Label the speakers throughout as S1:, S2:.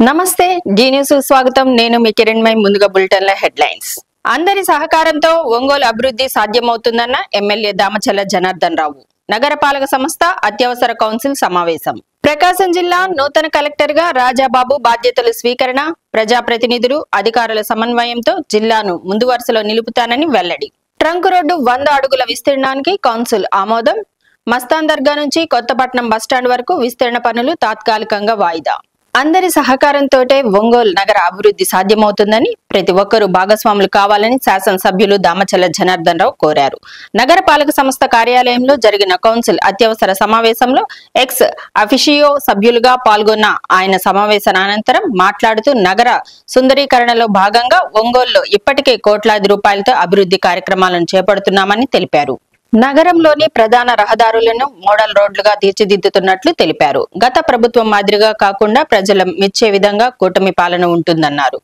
S1: నమస్తే G news స్వాగతం నేను మీ కిరణ్మై ముందుగా బులెటిన్ల హెడ్లైన్స్ అందరి సహకారంతో ఒంగోలు అభివృద్ధి సాధ్యమవుతుందన్న ఎమ్మెల్యే దామచల్ల జనార్దన్ రావు నగరపాలక సంస్థ అత్యవసర కౌన్సిల్ సమావేశం ప్రకాశం జిల్లా నూతన కలెక్టర్ గా రాజాబాబు బాధ్యతలు స్వీకరణ ప్రజాప్రతినిధులు అధికారుల సమన్వయంతో జిల్లాను ముందు వరుసలో నిలుపుతానని వెల్లడి ట్రంక్ రోడ్డు 100 అడుగుల విస్తీర్ణానికి కౌన్సిల్ ఆమోదం మస్తాన్ దర్గా నుంచి కొత్తపట్నం బస్టాండ్ వరకు విస్తరణ పనులు తాత్కాలికంగా వాయిదా అందరి సహకారంతోటే ఒంగోలు నగర అభివృద్ధి సాధ్యమవుతుందని ప్రతి ఒక్కరూ భాగస్వాములు కావాలని శాసనసభ్యులు దామచల్ల జనార్దన్ రావు కోరారు. నగరపాలక సంస్థ కార్యాలయంలో జరిగిన కౌన్సిల్ అత్యవసర సమావేశంలో ఎక్స్ అఫిషియో సభ్యులుగా పాల్గొన్న ఆయన సమావేశానంతరం మాట్లాడుతూ నగర సుందరీకరణలో భాగంగా ఒంగోలులో ఇప్పటికే కోట్లాది రూపాయలతో అభివృద్ధి కార్యక్రమాలను చేపడుతున్నామని తెలిపారు. నగరంలోని ప్రధాన రహదారులను మోడల్ రోడ్లుగా తీర్చిదిద్దుతున్నట్లు తెలిపారు. గత ప్రభుత్వం మాదిరిగా కాకుండా ప్రజల మెచ్చే విధంగా కూటమి పాలన ఉంటుందన్నారు.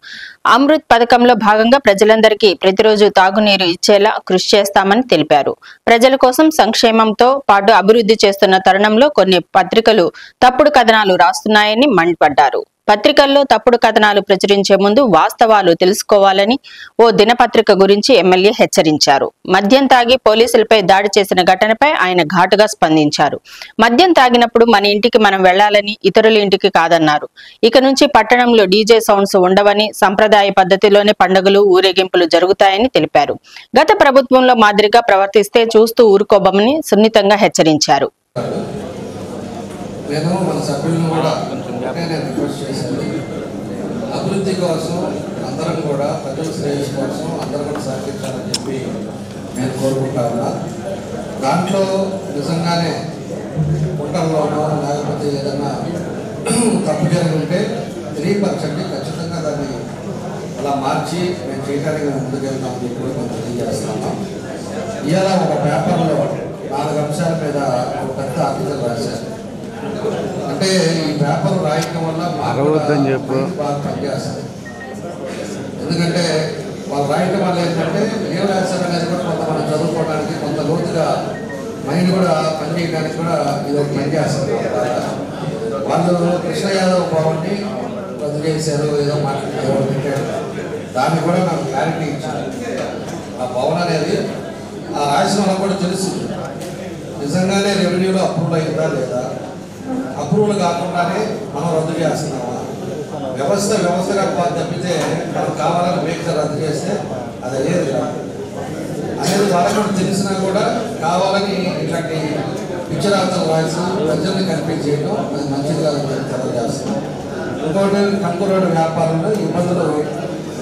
S1: అమృత్ పథకంలో భాగంగా ప్రజలందరికీ ప్రతిరోజు తాగునీరు ఇచ్చేలా కృషి చేస్తామని తెలిపారు. ప్రజల కోసం సంక్షేమంతో పాటు అభివృద్ధి చేస్తున్న తరుణంలో కొన్ని పత్రికలు తప్పుడు కథనాలు రాస్తున్నాయని మండిపడ్డారు. పత్రికల్లో తప్పుడు కథనాలు ప్రచురించే ముందు వాస్తవాలు తెలుసుకోవాలని ఓ దినపత్రిక గురించి ఎమ్మెల్యే హెచ్చరించారు. మద్యం తాగి పోలీసులపై దాడి చేసిన ఘటనపై ఆయన ఘాటుగా స్పందించారు. మద్యం తాగినప్పుడు మన ఇంటికి మనం వెళ్లాలని, ఇతరుల ఇంటికి కాదన్నారు. ఇక నుంచి పట్టణంలో డీజే సౌండ్స్ ఉండవని, సంప్రదాయ పద్ధతిలోనే పండుగలు, ఊరేగింపులు జరుగుతాయని తెలిపారు. గత ప్రభుత్వంలో మాదిరిగా ప్రవర్తిస్తే చూస్తూ ఊరుకోబమని సున్నితంగా హెచ్చరించారు.
S2: అభివృద్ధి కోసం అందరం కూడా ప్రజల శ్రేయస్సు కోసం అందరూ కూడా సహకరించాలని చెప్పి నేను కోరుకుంటా ఉన్నా. దాంట్లో నిజంగానే పుట్టల్లోనో లేకపోతే ఏదైనా తప్పు జరిగి ఉంటే తెలియపరచండి. ఖచ్చితంగా దాన్ని అలా మార్చి మేము చేయడానికి మేము ముందుకెళ్తామని చెప్పి కూడా మనం తెలియజేస్తున్నాం. ఇవాళ ఒక పేపర్లో 4 అంశాల మీద ఒక పెద్ద ఆర్టికల్ రాశారు. అంటే ఈ పేపర్ రాయటం వల్ల బాగా పనిచేస్తుంది. ఎందుకంటే వాళ్ళు రాయటం వల్ల ఏంటంటే ఏం రాశారు అనేది కూడా కొంత మనం చదువుకోవడానికి, కొంత లోతుగా మైండ్ కూడా పనిచేయడానికి కూడా ఇది ఒక పనిచేస్తుంది. వాళ్ళు కృష్ణ యాదవ్ భవన్ని రద్దు చేశారు, ఏదో మాట్లాడారు పెట్టారు. దాన్ని కూడా నాకు క్లారిటీ ఇచ్చారు. ఆ భవన్ అనేది ఆ రాసిన వాళ్ళకు కూడా తెలుస్తుంది నిజంగానే రెవెన్యూలో అప్రూవల్ అయిందా లేదా, అప్రూవల్ కాకుండానే మనం రద్దు చేస్తున్నామా, వ్యవస్థగా తప్పితే మనం కావాలని వేగంగా రద్దు చేస్తే అది లేదు అనేది వాళ్ళకు కూడా తెలిసినా కూడా కావాలని ఇట్లాంటి పిచ్చరాతలు రాసి ప్రజల్ని కన్ఫ్యూజ్ చేయడం అది మంచిది కాదని తెలియజేస్తున్నాం. ఇంకోటి ట్రంక్ రోడ్డు వ్యాపారంలో ఇబ్బందులు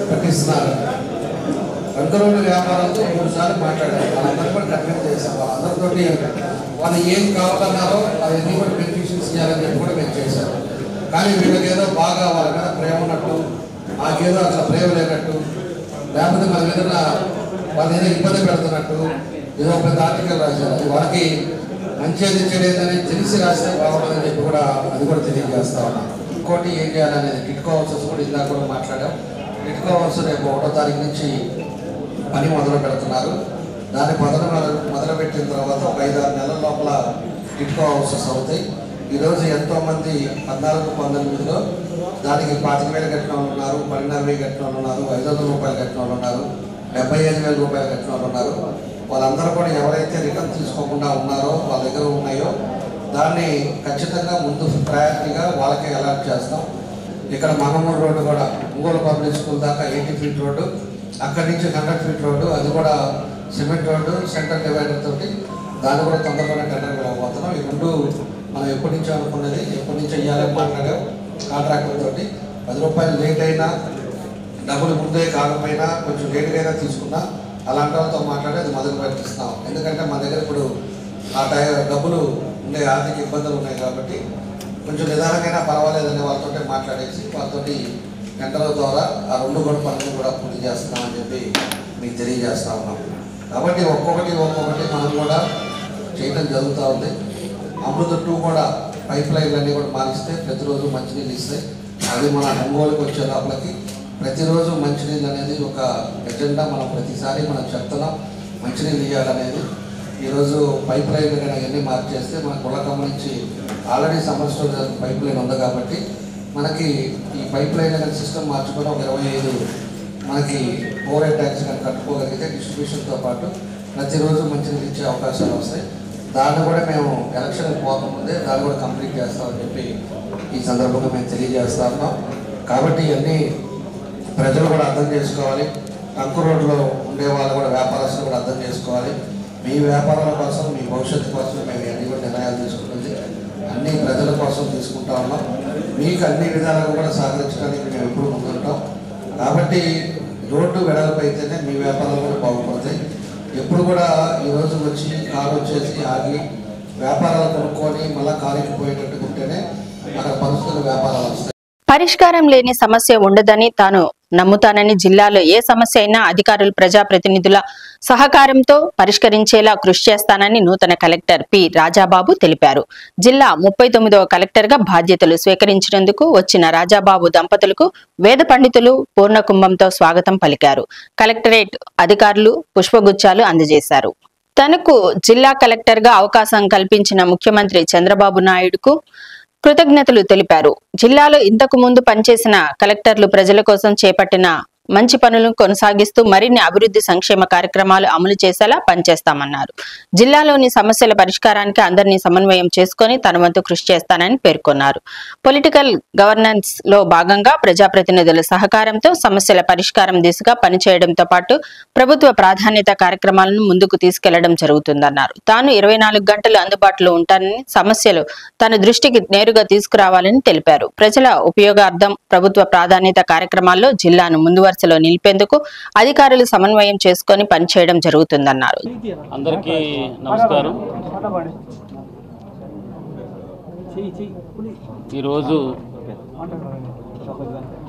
S2: పెట్టిస్తున్నారు. ట్రంక్ రోడ్డు వ్యాపారంతో 3 సార్లు మాట్లాడారు. వాళ్ళందరూ కూడా కన్ఫ్యూజ్ చేశారు. వాళ్ళందరితోటి వాళ్ళు ఏం కావాలన్నారో అవన్నీ కూడా బెనిఫిషియల్స్ చేయాలని చెప్పి కూడా మేము చేశారు. కానీ వీళ్ళకి ఏదో బాగా వాళ్ళ మీద ప్రేమ ఉన్నట్టు, మాకేదో అట్లా ప్రేమ లేనట్టు, లేకపోతే మన మీద వాళ్ళు ఏదో ఇబ్బంది పెడుతున్నట్టు ఏదో పెద్ద ఆర్టికల్ రాశారు. అది వాళ్ళకి మంచిది చెడేదని తెలిసి రాస్తే బాగుంటుందని చెప్పి కూడా అది కూడా తెలియజేస్తా ఉన్నాం. ఇంకోటి ఏం చేయాలనేది టిట్కో హౌసెస్ కూడా ఇందాక కూడా మాట్లాడాం. టిట్కో హౌస్ రేపు 1వ తారీఖు నుంచి పని మొదలు పెడుతున్నారు. దాన్ని మొదలుపెట్టిన తర్వాత ఒక 5-6 నెలల లోపల టిట్కో హౌసెస్ అవుతాయి. ఈరోజు ఎంతోమంది 14-19లో దానికి 25,000 కట్టిన వాళ్ళు ఉన్నారు, 12,000 కట్టిన వాళ్ళు ఉన్నారు, 500 రూపాయలు కట్టిన వాళ్ళు ఉన్నారు, 75,000 రూపాయలు కట్టిన వాళ్ళు ఉన్నారు. వాళ్ళందరూ కూడా ఎవరైతే రిటర్న్ తీసుకోకుండా ఉన్నారో వాళ్ళ దగ్గర ఉన్నాయో దాన్ని ఖచ్చితంగా ముందు ప్రయారిటీగా వాళ్ళకే అలాట్ చేస్తాం. ఇక్కడ మనమూరు రోడ్డు కూడా ఒంగోలు పబ్లిక్ స్కూల్ దాకా 80 ఫీట్ రోడ్డు, అక్కడి నుంచి 100 ఫీట్ రోడ్డు, అది కూడా సిమెంట్ రోడ్డు సెంటర్ డివైడర్ తోటి దాన్ని కూడా తొందరగానే టెండర్ వెళ్ళబోతున్నాం. ఈ 2 మనం ఎప్పటి నుంచో అనుకున్నది, ఎప్పటి నుంచో ఇవ్వాలని మాట్లాడాం. కాంట్రాక్టర్ తోటి 10 రూపాయలు లేట్ అయినా, డబ్బులు ముందే కాకపోయినా, కొంచెం లేట్గా అయినా తీసుకున్నా అలాంటి వాళ్ళతో మాట్లాడి అది మొదలు పెట్టిస్తాం. ఎందుకంటే మన దగ్గర ఇప్పుడు ఆ డబ్బులు ఉండే ఆర్థిక ఇబ్బందులు ఉన్నాయి కాబట్టి కొంచెం నిదానంగా పర్వాలేదనే వాళ్ళతో మాట్లాడేసి వాళ్ళతోటి టెండర్ల ద్వారా ఆ 2 కూడా పనులు కూడా పూర్తి చేస్తున్నామని చెప్పి మీకు తెలియజేస్తా ఉన్నాం. కాబట్టి ఒక్కొక్కటి మనం కూడా చేయడం జరుగుతూ ఉంది. అమృత 2 కూడా పైప్ లైన్లన్నీ కూడా మారిస్తే ప్రతిరోజు మంచినీళ్ళు ఇస్తాయి. అది మన ఒంగోలుకి వచ్చే లోపలికి ప్రతిరోజు మంచినీళ్ళు అనేది ఒక ఎజెండా. మనం ప్రతిసారి మనం చెప్తున్నాం మంచినీళ్ళు ఇవ్వాలనేది. ఈరోజు పైప్ లైన్లు కానీ అవన్నీ మార్చేస్తే మన కులకమ్మ నుంచి ఆల్రెడీ సమస్య పైప్ లైన్ ఉంది కాబట్టి మనకి ఈ పైప్ లైన్ అనేది సిస్టమ్ మార్చుకొని ఒక 25 మనకి ఓవర్ హెడ్ ట్యాంక్స్ కానీ కట్టుకోగలిగితే డిస్ట్రిబ్యూషన్తో పాటు ప్రతిరోజు మంచినీళ్ళు ఇచ్చే అవకాశాలు వస్తాయి. దాన్ని కూడా మేము ఎలక్షన్ పోకముందే దాన్ని కూడా కంప్లీట్ చేస్తామని చెప్పి ఈ సందర్భంగా మేము తెలియజేస్తా ఉన్నాం. కాబట్టి ఇవన్నీ ప్రజలు కూడా అర్థం చేసుకోవాలి. టంకు రోడ్లో ఉండే వాళ్ళు కూడా వ్యాపారస్తులు కూడా అర్థం చేసుకోవాలి. మీ వ్యాపారాల కోసం, మీ భవిష్యత్తు కోసం మేము అన్ని కూడా నిర్ణయాలు తీసుకుంటుంది అన్ని ప్రజల కోసం తీసుకుంటా ఉన్నాం. మీకు అన్ని విధాలుగా కూడా సహకరించడానికి మేము ఎప్పుడు ముందుంటాం. కాబట్టి రోడ్డు వెడల్పు అయితేనే మీ వ్యాపారాలు కూడా బాగుపడతాయి. ఎప్పుడు కూడా ఈరోజు వచ్చి కారు వచ్చేసి ఆగి వ్యాపారాలు కొనుక్కొని మళ్ళీ కారుకి పోయేటట్టు ఉంటేనే అక్కడ పరిస్థితులు వ్యాపారాలు వస్తాయి.
S1: పరిష్కారం లేని సమస్య ఉండదని తాను నమ్ముతానని, జిల్లాలో ఏ సమస్య అయినా అధికారులు, ప్రజాప్రతినిధుల సహకారంతో పరిష్కరించేలా కృషి చేస్తానని నూతన కలెక్టర్ పి రాజాబాబు తెలిపారు. జిల్లా 39వ కలెక్టర్గా బాధ్యతలు స్వీకరించినందుకు వచ్చిన రాజాబాబు దంపతులకు వేద పండితులు పూర్ణకుంభంతో స్వాగతం పలికారు. కలెక్టరేట్ అధికారులు పుష్పగుచ్చాలు అందజేశారు. తనకు జిల్లా కలెక్టర్గా అవకాశం కల్పించిన ముఖ్యమంత్రి చంద్రబాబు నాయుడుకు కృతజ్ఞతలు తెలిపారు. జిల్లాలో ఇంతకు ముందు పనిచేసిన కలెక్టర్లు ప్రజల కోసం చేపట్టిన మంచి పనులను కొనసాగిస్తూ మరిన్ని అభివృద్ధి సంక్షేమ కార్యక్రమాలు అమలు చేసేలా పనిచేస్తామన్నారు. జిల్లాలోని సమస్యల పరిష్కారానికి అందరినీ సమన్వయం చేసుకుని తన వంతు కృషి చేస్తానని పేర్కొన్నారు. పొలిటికల్ గవర్నెన్స్ లో భాగంగా ప్రజాప్రతినిధుల సహకారంతో సమస్యల పరిష్కారం దిశగా పనిచేయడంతో పాటు ప్రభుత్వ ప్రాధాన్యత కార్యక్రమాలను ముందుకు తీసుకెళ్లడం జరుగుతుందన్నారు. తాను 24 గంటలు అందుబాటులో ఉంటానని, సమస్యలు తన దృష్టికి నేరుగా తీసుకురావాలని తెలిపారు. ప్రజల ఉపయోగార్థం ప్రభుత్వ ప్రాధాన్యత కార్యక్రమాల్లో జిల్లాను ముందు వరుసలో నిలిపేందుకు అధికారులు సమన్వయం చేసుకుని పనిచేయడం జరుగుతుందన్నారు.
S3: అందరికీ నమస్కారం. ఈరోజు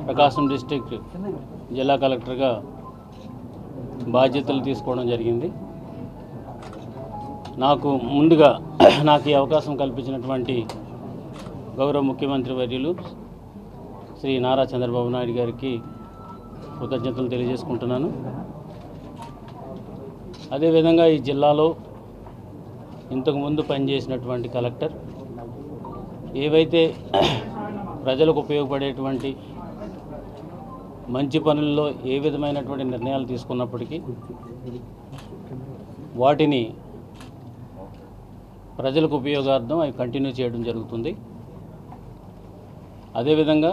S3: ప్రకాశం డిస్ట్రిక్ట్ జిల్లా కలెక్టర్గా బాధ్యతలు తీసుకోవడం జరిగింది. ముందుగా నాకు ఈ అవకాశం కల్పించినటువంటి గౌరవ ముఖ్యమంత్రి వర్యులు శ్రీ నారా చంద్రబాబు నాయుడు గారికి కృతజ్ఞతలు తెలియజేసుకుంటున్నాను. అదేవిధంగా ఈ జిల్లాలో ఇంతకుముందు పనిచేసినటువంటి కలెక్టర్ ఏవైతే ప్రజలకు ఉపయోగపడేటువంటి మంచి పనుల్లో ఏ విధమైనటువంటి నిర్ణయాలు తీసుకున్నప్పటికీ వాటిని ప్రజలకు ఉపయోగార్థం అవి కంటిన్యూ చేయడం జరుగుతుంది. అదేవిధంగా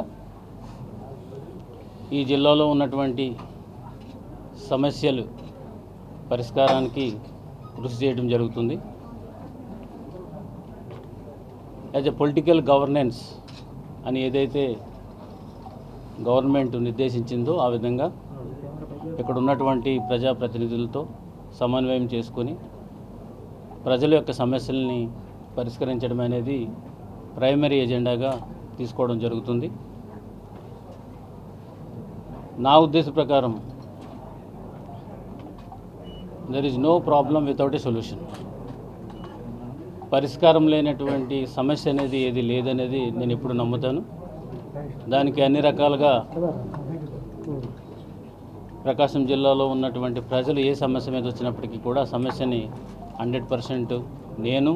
S3: ఈ జిల్లాలో ఉన్నటువంటి సమస్యలు పరిష్కారానికి కృషి చేయడం జరుగుతుంది. యాజ్ ఎ పొలిటికల్ గవర్నెన్స్ అని ఏదైతే గవర్నమెంట్ నిర్దేశించిందో ఆ విధంగా ఇక్కడ ఉన్నటువంటి ప్రజాప్రతినిధులతో సమన్వయం చేసుకొని ప్రజల యొక్క సమస్యల్ని పరిష్కరించడం అనేది ప్రైమరీ ఎజెండాగా తీసుకోవడం జరుగుతుంది. నా ఉద్దేశ ప్రకారం there is no problem without a solution. పరిష్కారం లేనటువంటి సమస్య అనేది ఏది లేదనేది నేను ఎప్పుడు నమ్ముతాను. దానికి అన్ని రకాలుగా ప్రకాశం జిల్లాలో ఉన్నటువంటి ప్రజలు ఏ సమస్య మీద వచ్చినప్పటికీ కూడా సమస్యని 100% నేను,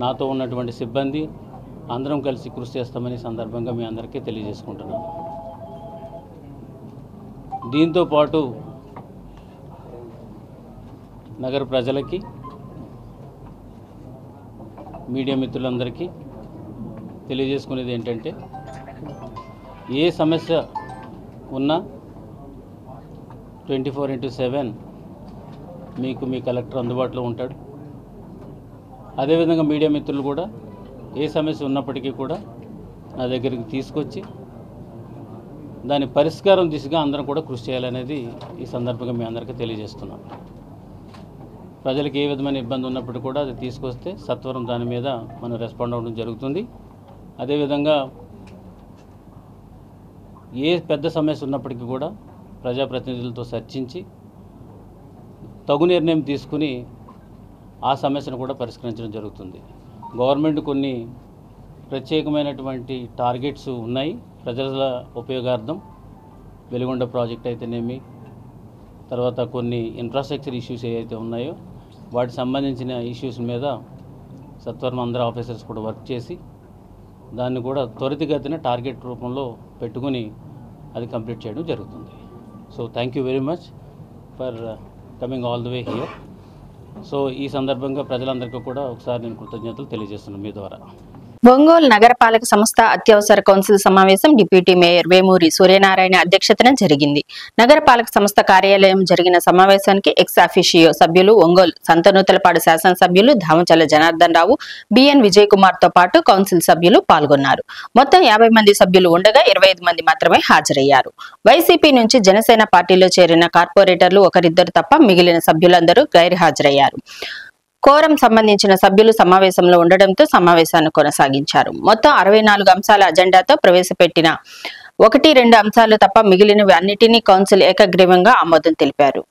S3: నాతో ఉన్నటువంటి సిబ్బంది అందరం కలిసి కృషి చేస్తామని సందర్భంగా మీ అందరికీ తెలియజేసుకుంటున్నాను. దీంతో పాటు నగర ప్రజలకి, మీడియా మిత్రులందరికీ తెలియజేసుకునేది ఏంటంటే ఏ సమస్య ఉన్నా 24/7 మీకు మీ కలెక్టర్ అందుబాటులో ఉంటాడు. అదేవిధంగా మీడియా మిత్రులు కూడా ఏ సమస్య ఉన్నప్పటికీ కూడా నా దగ్గరికి తీసుకొచ్చి దాని పరిష్కారం దిశగా అందరం కూడా కృషి చేయాలనేది ఈ సందర్భంగా మీ అందరికీ తెలియజేస్తున్నాం. ప్రజలకు ఏ విధమైన ఇబ్బంది ఉన్నప్పుడు కూడా అది తీసుకొస్తే సత్వరం దాని మీద మనం రెస్పాండ్ అవ్వడం జరుగుతుంది. అదేవిధంగా ఏ పెద్ద సమస్య ఉన్నప్పటికీ కూడా ప్రజాప్రతినిధులతో చర్చించి తగు నిర్ణయం తీసుకుని ఆ సమస్యను కూడా పరిష్కరించడం జరుగుతుంది. గవర్నమెంట్ కొన్ని ప్రత్యేకమైనటువంటి టార్గెట్స్ ఉన్నాయి ప్రజల ఉపయోగార్థం. వెలుగొండ ప్రాజెక్ట్ అయితేనేమి, తర్వాత కొన్ని ఇన్ఫ్రాస్ట్రక్చర్ ఇష్యూస్ ఏవైతే ఉన్నాయో వాటికి సంబంధించిన ఇష్యూస్ మీద సత్వరం అందరూ ఆఫీసర్స్ కూడా వర్క్ చేసి దాన్ని కూడా త్వరితగతిన టార్గెట్ రూపంలో పెట్టుకుని అది కంప్లీట్ చేయడం జరుగుతుంది. So thank you very much for coming all the way here. So ఈ సందర్భంగా ప్రజలందరికీ కూడా ఒకసారి నేను కృతజ్ఞతలు తెలియజేస్తున్నాను మీ ద్వారా.
S1: ఒంగోలు నగరపాలక సంస్థ అత్యవసర కౌన్సిల్ సమావేశం డిప్యూటీ మేయర్ వేమూరి సూర్యనారాయణ అధ్యక్షతన జరిగింది. నగరపాలక సంస్థ కార్యాలయం జరిగిన సమావేశానికి ఎక్స్ అఫిషియో సభ్యులు ఒంగోలు సంతనూతలపాడు శాసనసభ్యులు దామచల్ల జనార్దన్ రావు, బిఎన్ విజయ్ కుమార్ తో పాటు కౌన్సిల్ సభ్యులు పాల్గొన్నారు. మొత్తం 50 మంది సభ్యులు ఉండగా 25 మంది మాత్రమే హాజరయ్యారు. వైసీపీ నుంచి జనసేన పార్టీలో చేరిన కార్పొరేటర్లు ఒకరిద్దరు తప్ప మిగిలిన సభ్యులందరూ గైర్హాజరయ్యారు. కోరం సంబంధించిన సభ్యులు సమావేశంలో ఉండడంతో సమావేశాన్ని కొనసాగించారు. మొత్తం 64 అంశాల అజెండాతో ప్రవేశపెట్టిన 1-2 అంశాలు తప్ప మిగిలినవి అన్నిటినీ కౌన్సిల్ ఏకగ్రీవంగా ఆమోదం తెలిపారు.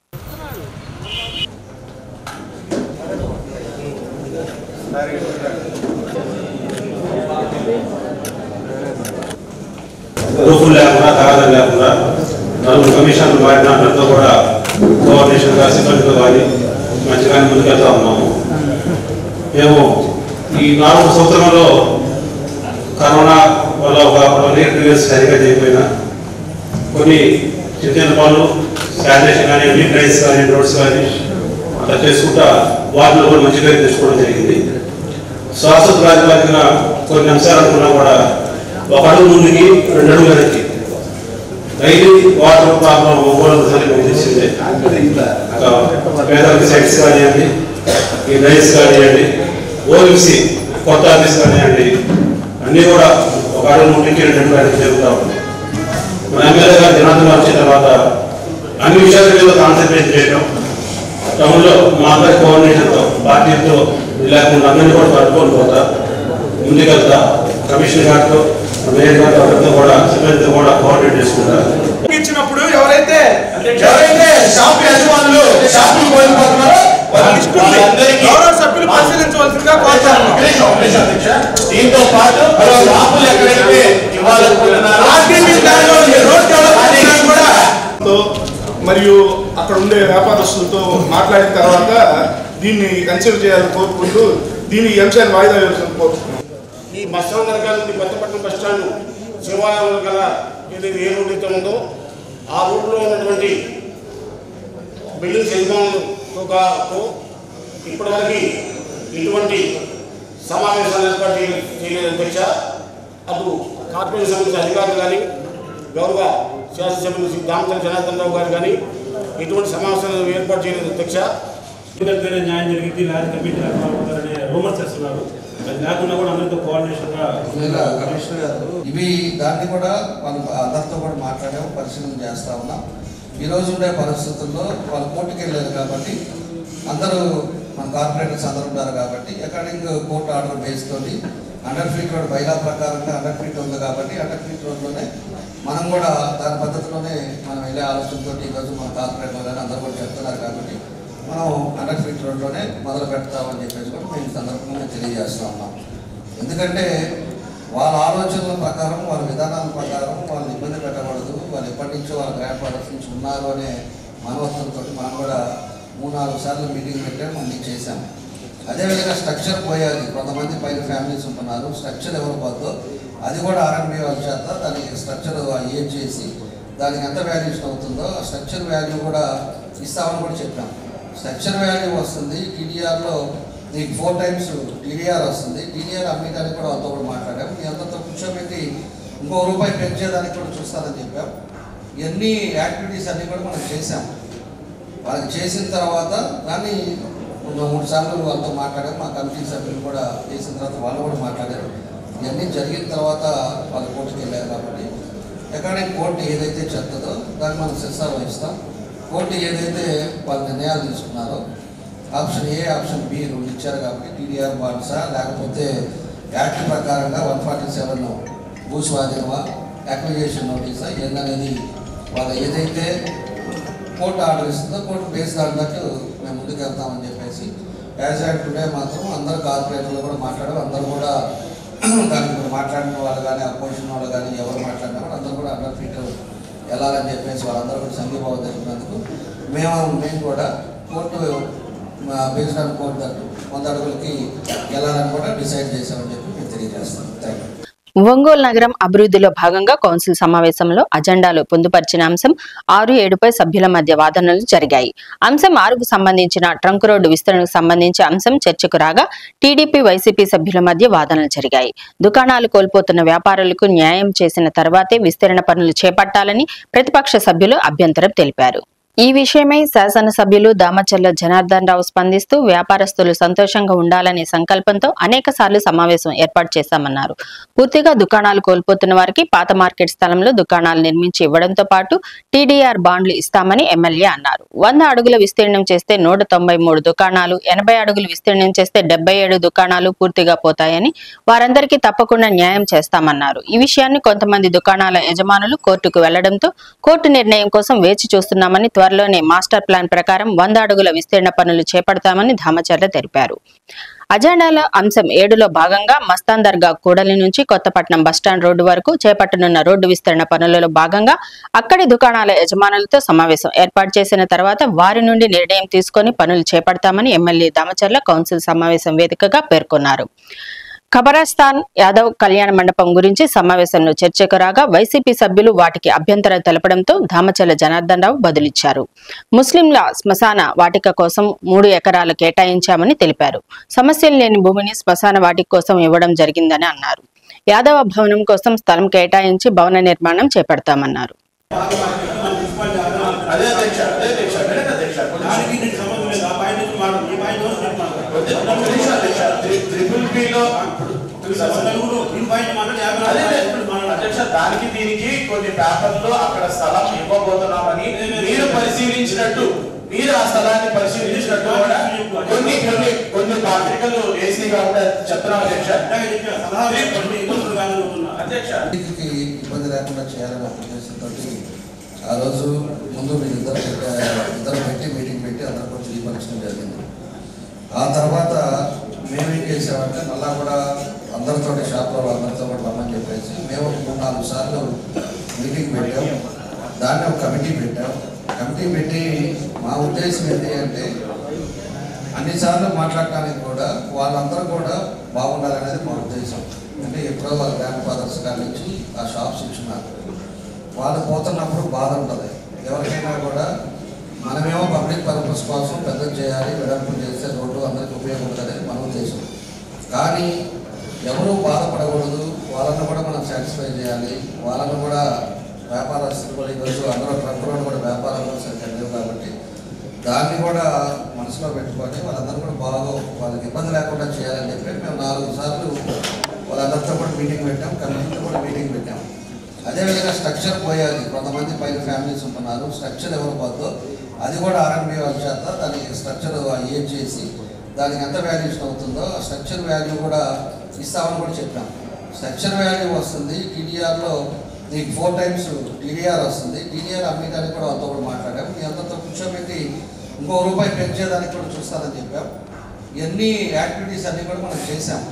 S4: మంచిగానే ముందుకెళ్తా ఉన్నాము. మేము ఈ 4 సంవత్సరంలో కరోనా వల్ల ఒక 1 year సరిగ్గా చేయకపోయినా కొన్ని చిన్న చిన్న పనులు శానిటేషన్ కానీ డ్రైన్స్ కానీ రోడ్స్ కానీ అట్లా చేసుకుంటా వాటిలో కూడా మంచి పేరు తెచ్చుకోవడం జరిగింది. శాశ్వత ప్రాతిపదికన కొన్ని అంశాలు అనుకున్నా కూడా 1 అడుగు ముందుకి 2 అడుగులు వెనక్కి డైలీ వాటర్ ప్రాబ్లం ఒంగోలు తెలిసిందే. పేదలకు సైట్స్ కానివ్వండి, ఈ రైస్ కానివ్వండి, ఓఎంసీ కొత్త ఆఫీస్ కానివ్వండి, అన్నీ కూడా 1 అడుగు ముందుకి 2 అడుగులు జరుగుతూ ఉన్నాయి. మన ఎమ్మెల్యే గారు జనార్దన్ వచ్చిన తర్వాత అన్ని విషయాల మీద కాన్సన్ట్రేట్ చేయడం, టౌన్లో మా అందరి కోఆర్డినేషన్తో పార్టీతో లేకుండా అందరినీ కూడా పట్టుకొని పోతా ముందుకెళ్తా కమిషనర్ గారితో మేయర్ గారితో అందరితో కూడా సిబ్బందితో కూడా కోఆర్డినేట్ చేసుకుంటారు.
S5: ఇచ్చినప్పుడు ఎవరైతే షాప్ యజమానులు షాపులు కోల్పోతున్నారో వాళ్ళ లిస్టు గౌరవ సభ్యులు పరిశీలించవలసిందిగా కోరుతాను. దీంతో పాటు షాపులు ఎక్కడైతే మరియు అక్కడ ఉండే వ్యాపారస్తులతో మాట్లాడిన తర్వాత దీన్ని కన్సిడర్ చేయాలని కోరుకుంటూ దీన్ని ఈ అంశాన్ని వాయిదా వేయాలని కోరుకుంటున్నాం.
S6: ఈ బస్ స్టాండ్ దగ్గర నుండి కొత్తపట్నం బస్ స్టాండ్ శివాలయం గల ఏదైతే ఏ రోడ్డు అయితే ఉందో ఆ రోడ్లో ఉన్నటువంటి బిల్డింగ్స్ యజమానులతో ఇప్పటివరకు ఇటువంటి సమావేశాలు ఏర్పాటు చేయలేదు అధ్యక్ష. అటు కార్పొరేషన్ సంబంధించిన అధికారులు కానీ గౌరవ శాసనసభ్యులు దామచల్ల జనార్దన్ రావు గారు కానీ ఇటువంటి సమావేశాలు ఏర్పాటు చేయలేదు అధ్యక్ష.
S4: దగ్గర న్యాయం జరిగింది లారీ కమిటీ అనే రూమర్స్ చేస్తున్నారు. అది లేకుండా కూడా అందరితో కోఆర్డినేషన్గా
S2: కమిషనర్ గారు ఇవి దాన్ని కూడా వాళ్ళు అందరితో కూడా మాట్లాడాము, పరిశీలన చేస్తా ఉన్నాం. ఈరోజు ఉండే పరిస్థితుల్లో వాళ్ళు కోర్టుకు వెళ్ళారు కాబట్టి అందరూ మన కార్పొరేటర్స్ అందరూ ఉన్నారు కాబట్టి అకార్డింగ్ కోర్టు ఆర్డర్ బేస్తోని 100 feet రోడ్ బైలా ప్రకారంగా 100 feet ఉంది కాబట్టి 100 feet రోడ్లోనే మనం కూడా దాని పద్ధతిలోనే మనం వెళ్ళే ఆలోచనతో ఈరోజు మన కార్పొరేటర్ కానీ అందరూ కూడా చెప్తున్నారు కాబట్టి మనం 100 feet రోడ్లోనే మొదలు పెడతామని చెప్పేసి కూడా మేము సందర్భంగా తెలియజేస్తూ ఉన్నాం. ఎందుకంటే వాళ్ళ ఆలోచనల ప్రకారం వాళ్ళ విధానాల ప్రకారం వాళ్ళని ఇబ్బంది పెట్టకూడదు, వాళ్ళు ఎప్పటి నుంచో వాళ్ళ గ్రాండ్ ఫాదర్స్ నుంచి ఉన్నారు అనే మనోత్సవంతో మనం కూడా 3-4 సార్లు మీటింగ్ పెట్టాము, మళ్ళీ చేశాము. అదేవిధంగా స్ట్రక్చర్ పోయాలి, కొంతమంది పైన ఫ్యామిలీస్ ఉంటున్నారు, స్ట్రక్చర్ ఎవరు పోద్దో అది కూడా ఆర్ఎండ్బి వాళ్ళ చేత దానికి స్ట్రక్చర్ ఏం చేసి దానికి ఎంత వాల్యూషన్ అవుతుందో ఆ స్ట్రక్చర్ వాల్యూ కూడా ఇస్తామని కూడా చెప్పాం. స్ట్రక్చర్ వాల్యూ వస్తుంది, టీడీఆర్లో నీకు 4 times టీడీఆర్ వస్తుంది. టీడీఆర్ అమ్మేదానికి కూడా వాళ్ళతో కూడా మాట్లాడాము. మీ అందరితో కూర్చోబెట్టి ₹1 పెంచేదానికి కూడా చూస్తానని చెప్పాం. ఇవన్నీ యాక్టివిటీస్ అన్నీ కూడా మనం చేసాము. వాళ్ళకి చేసిన తర్వాత దాన్ని 3 సార్లు వాళ్ళతో మాట్లాడాము. మా కమిటీ సభ్యులు కూడా చేసిన తర్వాత వాళ్ళు కూడా మాట్లాడారు. ఇవన్నీ జరిగిన తర్వాత వాళ్ళు కోర్టుకు వెళ్ళారు కాబట్టి ఎక్కడైనా కోర్టు ఏదైతే చెప్తుందో దాన్ని మనం శిక్ష వహిస్తాం. కోర్టు ఏదైతే వాళ్ళ నిర్ణయాలు తీసుకున్నారో ఆప్షన్ ఏ ఆప్షన్ బి 2 ఇచ్చారు కాబట్టి టీడీఆర్ బాండ్సా లేకపోతే యాక్ట్ ప్రకారంగా 147 భూస్వాధీనమా అక్విజిషన్ నోటీసా ఏందనేది వాళ్ళు ఏదైతే కోర్టు ఆర్డర్ ఇస్తుందో కోర్టు బేస్డ్ అన్నట్టు మేము ముందుకు వెళ్తామని చెప్పేసి యాజ్ యాడ్ టుడే మాత్రం అందరు కార్పొరేటర్లు కూడా మాట్లాడారు. అందరూ కూడా దానికి మాట్లాడిన వాళ్ళు కానీ అపోజిషన్ వాళ్ళు కానీ ఎవరు మాట్లాడినా కూడా అందరూ కూడా 100 feet వెళ్ళాలని చెప్పేసి వాళ్ళందరూ కూడా సంఘీభావం జరిగినందుకు మేము కూడా కోర్టు బేస్డ్ ఆన్ కోర్టు 100 అడుగులకి వెళ్ళాలని కూడా డిసైడ్ చేశామని చెప్పి మేము తెలియజేస్తాం. Thank you.
S1: ఒంగోలు నగరం అభివృద్ధిలో భాగంగా కౌన్సిల్ సమావేశంలో అజెండాలో పొందుపరిచిన అంశం 6-7పై సభ్యుల మధ్య వాదనలు జరిగాయి. అంశం 6కు సంబంధించిన ట్రంక్ రోడ్డు విస్తరణకు సంబంధించి అంశం చర్చకు రాగా టీడీపీ వైసీపీ సభ్యుల మధ్య వాదనలు జరిగాయి. దుకాణాలు కోల్పోతున్న వ్యాపారులకు న్యాయం చేసిన తర్వాతే విస్తరణ పనులు చేపట్టాలని ప్రతిపక్ష సభ్యులు అభ్యంతరం తెలిపారు. ఈ విషయమై శాసనసభ్యులు దామచర్ల జనార్దన్ రావు స్పందిస్తూ వ్యాపారస్తులు సంతోషంగా ఉండాలనే సంకల్పంతో అనేక సార్లు సమావేశం ఏర్పాటు చేశామన్నారు. పూర్తిగా దుకాణాలు కోల్పోతున్న వారికి పాత మార్కెట్ స్థలంలో దుకాణాలు నిర్మించి ఇవ్వడంతో పాటు టీడీఆర్ బాండ్లు ఇస్తామని ఎమ్మెల్యే అన్నారు. 100 అడుగుల విస్తీర్ణం చేస్తే 193 దుకాణాలు, 80 అడుగులు విస్తీర్ణం చేస్తే 77 దుకాణాలు పూర్తిగా పోతాయని, వారందరికీ తప్పకుండా న్యాయం చేస్తామన్నారు. ఈ విషయాన్ని కొంతమంది దుకాణాల యజమానులు కోర్టుకు వెళ్లడంతో కోర్టు నిర్ణయం కోసం వేచి చూస్తున్నామని, త్వరలోనే మాస్టర్ ప్లాన్ ప్రకారం 100 అడుగుల విస్తీర్ణ పనులు చేపడతామని దామచర్ల తెలిపారు. అజెండాల అంశం 7లో భాగంగా మస్తాన్ దర్గా కూడలి నుంచి కొత్తపట్నం బస్టాండ్ రోడ్డు వరకు చేపట్టనున్న రోడ్డు విస్తరణ పనులలో భాగంగా అక్కడి దుకాణాల యజమానులతో సమావేశం ఏర్పాటు చేసిన తర్వాత వారి నుండి నిర్ణయం తీసుకుని పనులు చేపడతామని ఎమ్మెల్యే దామచర్ల కౌన్సిల్ సమావేశం వేదికగా పేర్కొన్నారు. ఖబరస్థాన్ యాదవ్ కళ్యాణ మండపం గురించి సమావేశంలో చర్చకు రాగా వైసీపీ సభ్యులు వాటికి అభ్యంతరం తెలపడంతో దామచర్ల జనార్దన్ రావు బదులిచ్చారు. ముస్లింల శ్మశాన వాటిక కోసం 3 ఎకరాలు కేటాయించామని తెలిపారు. సమస్యలు లేని భూమిని శ్మశాన వాటిక కోసం ఇవ్వడం జరిగిందని అన్నారు. యాదవ భవనం కోసం స్థలం కేటాయించి భవన నిర్మాణం చేపడతామన్నారు.
S7: దానికి దీనికి కొన్ని పేపర్లు అక్కడ స్థలం ఇవ్వబోతున్నామని మీరు పరిశీలించినట్టు, మీరు ఆ స్థలాన్ని పరిశీలించినట్టు కూడా కొన్ని పత్రికలు ఏసీ కాకుండా చెప్తున్నాం అధ్యక్ష.
S2: ఇబ్బంది లేకుండా చేయాలనే ఉద్దేశంతో ఆ రోజు ముందు ఇద్దరు పెట్టి మీటింగ్ పెట్టి అందరూ కొంచెం దీపరించడం జరిగింది. ఆ తర్వాత మేమేం చేసామంటే మళ్ళా కూడా అందరితో షాప్లో అందరితో కూడా రమ్మని చెప్పేసి మేము 3-4 సార్లు మీటింగ్ పెట్టాం. దాన్ని ఒక కమిటీ పెట్టాం. కమిటీ పెట్టి మా ఉద్దేశం ఏంటి అంటే అన్నిసార్లు మాట్లాడటానికి కూడా వాళ్ళందరూ కూడా బాగుండాలనేది మా ఉద్దేశం. అంటే ఎప్పుడో వాళ్ళ గ్రాండ్ ఫాదర్స్ కాడి నుంచి ఆ షాప్స్ ఇచ్చినారు. వాళ్ళు పోతున్నప్పుడు బాధ ఉంటుంది ఎవరికైనా కూడా. మనమేమో పబ్లిక్ పర్పస్ కోసం పెద్ద చేయాలి, వెడల్పు చేస్తే రోడ్డు అందరికీ ఉపయోగపడుతుంది మన ఉద్దేశం. కానీ ఎవరూ బాధపడకూడదు, వాళ్ళను కూడా మనం సాటిస్ఫై చేయాలి. వాళ్ళను కూడా వ్యాపారస్తులు కూడా ఈరోజు అందరూ ట్రక్ రోడ్డు కూడా వ్యాపారంలో సరిగ్గా లేవు కాబట్టి దాన్ని కూడా మనసులో పెట్టుకొని వాళ్ళందరూ కూడా వాళ్ళకి ఇబ్బంది లేకుండా చేయాలని చెప్పి మేము 4 సార్లు వాళ్ళందరితో కూడా మీటింగ్ పెట్టాం, కమిటీతో కూడా మీటింగ్ పెట్టాం. అదేవిధంగా స్ట్రక్చర్ పోయాలి. కొంతమంది పైన ఫ్యామిలీస్ ఉంటున్నారు, స్ట్రక్చర్ ఎవరు పోద్దో అది కూడా R&B వాళ్ళ చేత దానికి స్ట్రక్చర్ ఏం చేసి దానికి ఎంత వాల్యూషన్ అవుతుందో ఆ స్ట్రక్చర్ వాల్యూ కూడా ఇస్తామని కూడా చెప్పాం. స్ట్రక్చర్ వాల్యూ వస్తుంది. టీడీఆర్లో నీకు 4 times టీడీఆర్ వస్తుంది. టీడీఆర్ అమ్మేదానికి కూడా అంతా కూడా మాట్లాడాం. మీ అందరితో కూర్చోబెట్టి ₹1 పెంచేదానికి కూడా చూస్తానని చెప్పాం. ఇవన్నీ యాక్టివిటీస్ అన్నీ కూడా మనం చేసాం.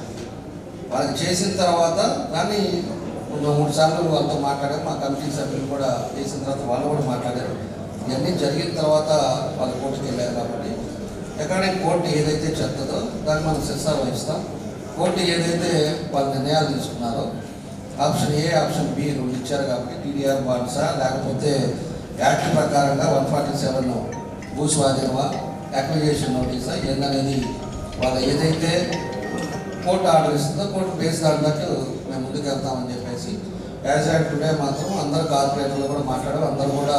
S2: వాళ్ళకి చేసిన తర్వాత దాన్ని 3 సార్లు వాళ్ళతో మాట్లాడారు. మా కమిటీ సభ్యులు కూడా చేసిన తర్వాత వాళ్ళు కూడా మాట్లాడారు. ఇవన్నీ జరిగిన తర్వాత వాళ్ళు కోర్టుకి వెళ్ళారు కాబట్టి ఎక్కడైనా కోర్టు ఏదైతే చెప్తుందో దాన్ని మనం శిక్ష వహిస్తాం. కోర్టు ఏదైతే వాళ్ళ నిర్ణయాలు తీసుకున్నారో ఆప్షన్ ఏ, ఆప్షన్ బి 2 ఇచ్చారు కాబట్టి టీడీఆర్ బాండ్సా లేకపోతే యాక్ట్ ప్రకారంగా 147 భూస్వాధీనమా, అక్విజిషన్ నోటీసా ఏందనేది వాళ్ళు ఏదైతే కోర్టు ఆర్డర్ ఇస్తుందో కోర్టు బేస్ అన్నట్టు మేము ముందుకు వెళ్తామని చెప్పేసి యాజ్ ఆఫ్ టుడే మాత్రం అందరూ కార్పొరేటర్లు కూడా మాట్లాడారు. అందరూ కూడా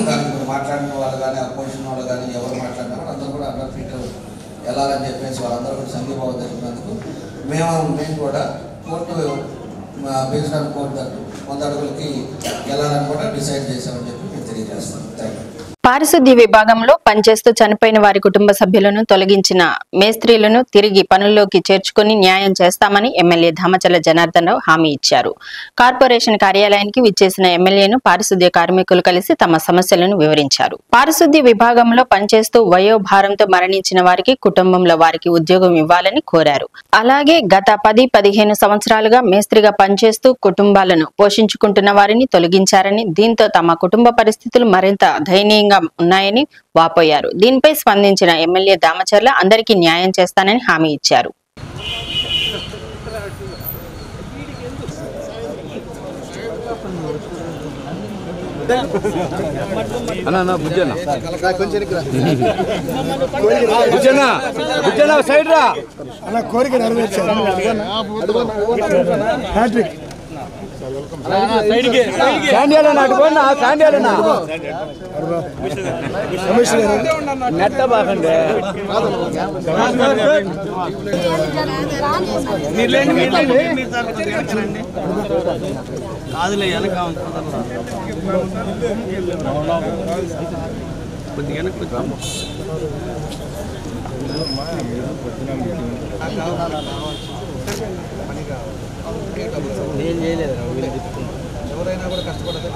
S2: దానికి మాట్లాడిన వాళ్ళు కానీ అపోజిషన్ వాళ్ళు కానీ ఎవరు మాట్లాడినా కూడా అందరూ కూడా అండర్ ఫీట్ వెళ్ళాలని చెప్పేసి వాళ్ళందరూ కూడా సంఘీభావం జరిగినందుకు మేము కూడా కోర్టు బేస్డ్ ఆన్ కోర్టు 100 అడుగులకి వెళ్ళాలని కూడా డిసైడ్ చేశామని చెప్పి మేము తెలియజేస్తాం. Thank you.
S1: పారిశుద్ధ్య విభాగంలో పనిచేస్తూ చనిపోయిన వారి కుటుంబ సభ్యులను తొలగించిన మేస్త్రీలను తిరిగి పనుల్లోకి చేర్చుకుని న్యాయం చేస్తామని ఎమ్మెల్యే దామచర్ల జనార్దన్ రావు హామీ ఇచ్చారు. కార్పొరేషన్ కార్యాలయానికి విచ్చేసిన ఎమ్మెల్యేను పారిశుద్ధ్య కార్మికులు కలిసి తమ సమస్యలను వివరించారు. పారిశుద్ధ్య విభాగంలో పనిచేస్తూ వయోభారంతో మరణించిన వారికి కుటుంబంలో వారికి ఉద్యోగం ఇవ్వాలని కోరారు. అలాగే గత 10-15 సంవత్సరాలుగా మేస్త్రిగా పనిచేస్తూ కుటుంబాలను పోషించుకుంటున్న వారిని తొలగించారని, దీంతో తమ కుటుంబ పరిస్థితులు మరింత దయనీయంగా ఉన్నాయని వాపోయారు. దీనిపై స్పందించిన ఎమ్మెల్యే దామచర్ల అందరికీ న్యాయం చేస్తానని హామీ ఇచ్చారు.
S8: అన్నా బుజ్జనా బుజ్జనా బుజ్జనా సైడ్ రా అన్న కోరిక నెరవేర్చారు హ్యాట్రిక్ శాండియాలన్నా అడుగున్నా శాండియాలన్నా నెట్ట బాగండి కాదులే వెనక కొద్దిగా నేను చేయలేదు
S2: ఎవరైనా కూడా కష్టపడితే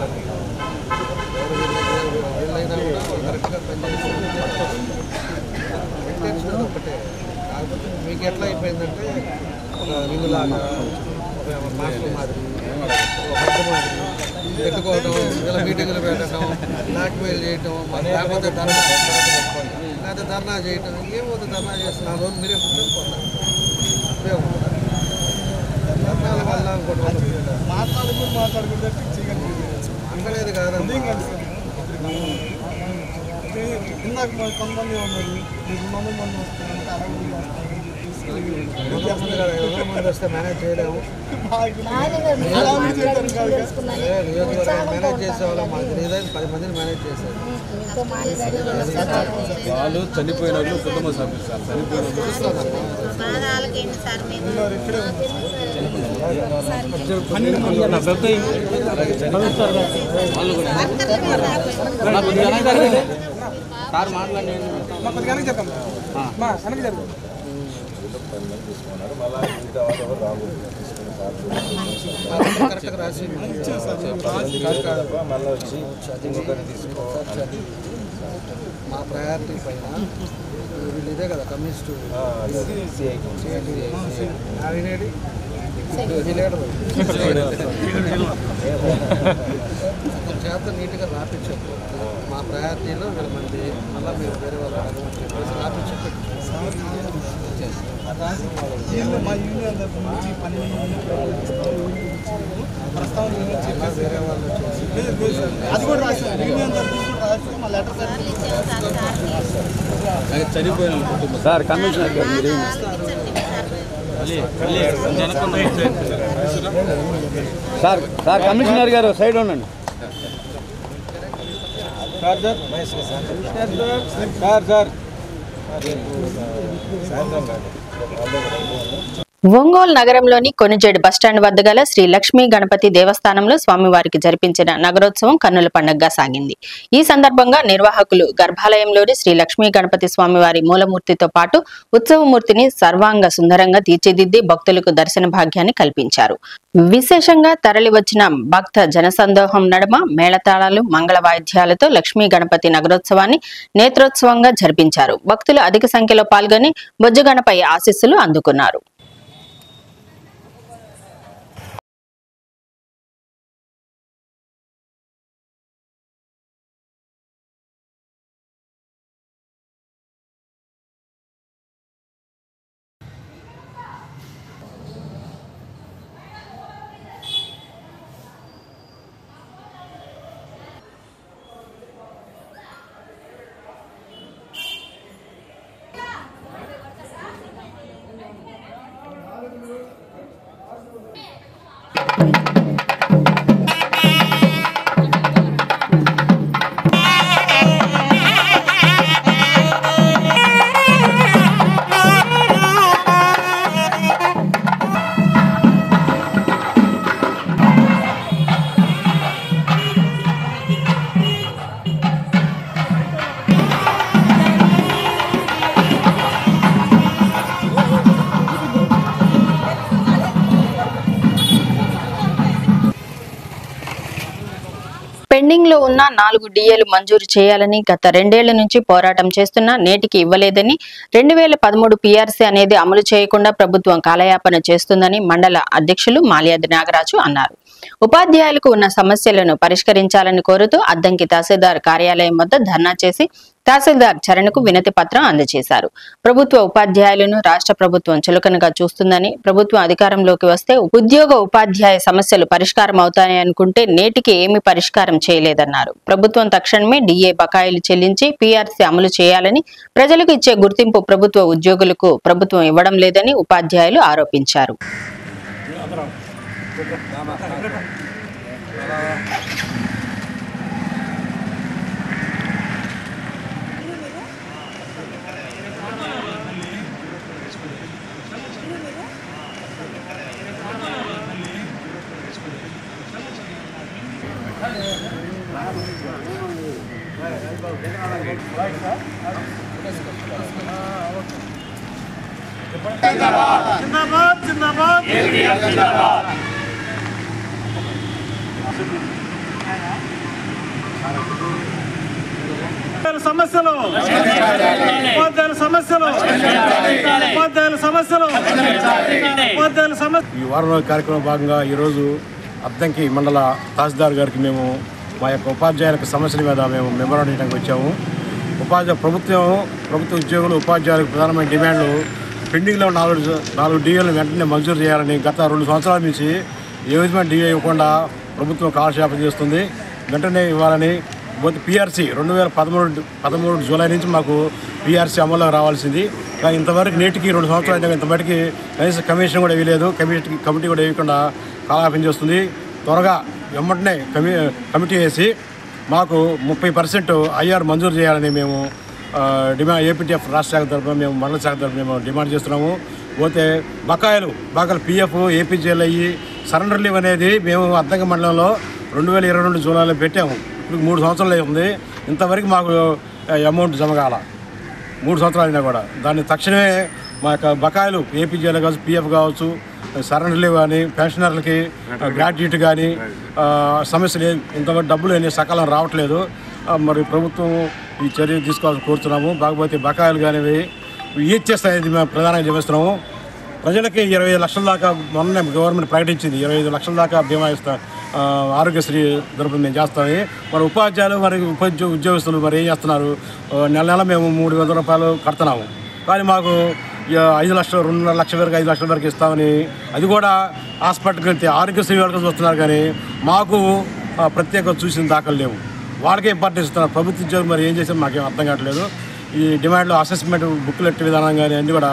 S2: వీళ్ళైనా కూడా కరెక్ట్గా పనిచేసి ఒకటే. కాకపోతే మీకు ఎట్లా అయిపోయిందంటే ఒక రింగులాగా ఒక మాస్టర్ మాదిరి ఒక హెడ్ మాదిరి పెట్టుకోవడం, ఇలా మీటింగులు పెట్టడం, బ్లాక్మెయిల్ చేయటం, లేకపోతే ధర్నా చేయటం. ఏమవుతుంది ధర్నా చేస్తున్నారు రోజు మీరే కూర్చొని పోతారు. ధర్నాల వల్ల మాట్లాడేది కాదండి. ఇందాక కొంతమంది ఉన్నారు, 100 మంది మంది వస్తే మేనేజ్ చేయలేము. మేనేజ్ చేసేవాళ్ళం మాకు ఏదైనా 10 మందిని మేనేజ్ చేశారు.
S8: వాళ్ళు చనిపోయిన వాళ్ళు కుటుంబ సభ్యులు సార్, చనిపోయిన సార్ మాట్లాడి
S2: కరెక్ట్గా రాసి
S8: మళ్ళీ వచ్చి ఇంకొకరిని తీసుకో.
S2: మా ప్రయారిటీ పైన వీళ్ళు ఇదే కదా కమ్యూనిస్టు వినేది చేత నీట్గా రాపించారు. మా ప్రయారిటీలో వీళ్ళ మంది మళ్ళీ మీరు వేరే వాళ్ళు చెప్పేసి రాపించారు. మా యూనియన్ నుంచి పని వేరే వాళ్ళు అది కూడా రాశారు. యూనియన్ మా లెటర్
S8: చనిపోయిన సార్ కమిషనర్ గారు మీరు సార్ సార్ కమిషనర్ గారు సైడ్ ఉండండి సార్ సార్ సార్
S1: ఒంగోలు నగరంలోని కొనుజేడు బస్టాండ్ వద్ద గల శ్రీ లక్ష్మీ గణపతి దేవస్థానంలో స్వామివారికి జరిపించిన నగరోత్సవం కన్నుల పండుగగా సాగింది. ఈ సందర్భంగా నిర్వాహకులు గర్భాలయంలోని శ్రీ లక్ష్మీ గణపతి స్వామివారి మూలమూర్తితో పాటు ఉత్సవమూర్తిని సర్వాంగ సుందరంగా తీర్చిదిద్ది భక్తులకు దర్శన భాగ్యాన్ని కల్పించారు. విశేషంగా తరలివచ్చిన భక్త జనసందోహం నడుమ మేళతాళాలు, మంగళ వాయిద్యాలతో లక్ష్మీ గణపతి నగరోత్సవాన్ని నేత్రోత్సవంగా జరిపించారు. భక్తులు అధిక సంఖ్యలో పాల్గొని బొజ్జ గణపయ్య ఆశీస్సులు అందుకున్నారు. పెండింగ్ లో ఉన్న 4 డిఏలు మంజూరు చేయాలని గత 2 ఏళ్ల నుంచి పోరాటం చేస్తున్నా నేటికి ఇవ్వలేదని, 2013 పీఆర్సీ అనేది అమలు చేయకుండా ప్రభుత్వం కాలయాపన చేస్తుందని మండల అధ్యక్షులు మాల్యాద్రి నాగరాజు అన్నారు. ఉపాధ్యాయులకు ఉన్న సమస్యలను పరిష్కరించాలని కోరుతూ అద్దంకి తహసీల్దార్ కార్యాలయం వద్ద ధర్నా చేసి తహసీల్దార్ చరణ్కు వినతి పత్రం అందజేశారు. ప్రభుత్వ ఉపాధ్యాయులను రాష్ట్ర ప్రభుత్వం చులకనగా చూస్తుందని, ప్రభుత్వం అధికారంలోకి వస్తే ఉద్యోగ ఉపాధ్యాయ సమస్యలు పరిష్కారం అవుతాయనుకుంటే నేటికి ఏమీ పరిష్కారం చేయలేదన్నారు. ప్రభుత్వం తక్షణమే డిఏ బకాయిలు చెల్లించి పీఆర్సీ అమలు చేయాలని, ప్రజలకు ఇచ్చే గుర్తింపు ప్రభుత్వ ఉద్యోగులకు ప్రభుత్వం ఇవ్వడం లేదని ఉపాధ్యాయులు ఆరోపించారు.
S9: जिंदाबाद जिंदाबाद जिंदाबाद సమస్యలు ఉపాధ్యాయుల సమస్యలు ఉపాధ్యాయుల సమస్యలు ఉపాధ్యాయుల సమస్య
S10: ఈ వారం రోజుల కార్యక్రమం భాగంగా ఈరోజు అద్దంకి మండల తహసీల్దార్ గారికి మేము మా యొక్క ఉపాధ్యాయులకు సమస్యల మీద మేము మెమోరాండం ఇవ్వడానికి వచ్చాము. ప్రభుత్వ ఉద్యోగులు ఉపాధ్యాయులకు ప్రధానమైన డిమాండ్లు పెండింగ్లో 4 డిఏలను వెంటనే మంజూరు చేయాలని గత 2 సంవత్సరాల నుంచి ఏ విధమైన డిఏ ఇవ్వకుండా ప్రభుత్వం కాలక్షేపం చేస్తుంది. వెంటనే ఇవ్వాలని. పోతే పీఆర్సీ 2013 జూలై నుంచి మాకు పీఆర్సీ అమల్లో రావాల్సింది. కానీ ఇంతవరకు నేటికి 2 సంవత్సరాలు అయితే ఇంతవరకు కనీసం కమిషన్ కూడా వేయలేదు. కమిటీ కూడా వేయకుండా కాలక్షేపం చేస్తుంది. త్వరగా వెంటనే కమిటీ వేసి మాకు 30% ఐఆర్ మంజూరు చేయాలని మేము డిమాండ్ ఏపీటీఎఫ్ రాష్ట్ర శాఖ తరఫున మేము మండల శాఖ తరఫున మేము డిమాండ్ చేస్తున్నాము. పోతే బకాయిలు పిఎఫ్ ఏపీజీఎల్ అయ్యి సరెండర్ లీవ్ అనేది మేము అద్దంకి మండలంలో 2022 జూలైలో పెట్టాము. ఇప్పుడు 3 సంవత్సరాలు ఉంది. ఇంతవరకు మాకు అమౌంట్ జమ కాల 3 సంవత్సరాలు అయినా కూడా దాన్ని తక్షణమే మా యొక్క బకాయిలు ఏపీజీఎల్ కావచ్చు, పిఎఫ్ కావచ్చు, సరెండర్ లీవ్ కానీ, పెన్షనర్లకి గ్రాట్యుటీ కానీ సమస్యలు ఇంతవరకు డబ్బులు అనే సకాలం రావట్లేదు. మరి ప్రభుత్వం ఈ చర్య తీసుకోవాలని కోరుతున్నాము. కాకపోతే బకాయిలు కానీ ఈహెచ్ఎస్ అనేది మేము ప్రధానంగా చేస్తున్నాము. ప్రజలకి 25 లక్షల దాకా మొన్న గవర్నమెంట్ ప్రకటించింది. 25 లక్షల దాకా బీమా ఆరోగ్యశ్రీ తరపున మేము చేస్తామని. మరి ఉపాధ్యాయులు మరి ఉద్యోగస్తులు మరి ఏం చేస్తున్నారు? నెల మేము 300 రూపాయలు కడుతున్నాము. కానీ మాకు 5 లక్షలు 2.5 లక్షల వరకు 5 లక్షల వరకు ఇస్తామని, అది కూడా హాస్పిటల్కి వెళ్తే ఆరోగ్యశ్రీ వరకు చూస్తున్నారు. కానీ మాకు ప్రత్యేక చూసిన దాఖలు లేవు. వాళ్ళకే ఇంపార్టెన్స్ ఇస్తున్నారు. ప్రభుత్వ ఉద్యోగం మరి ఏం చేసాం మాకేం అర్థం కావట్లేదు. ఈ డిమాండ్లు అసెస్మెంట్ బుక్లెట్ విధానం కానీ అన్నీ కూడా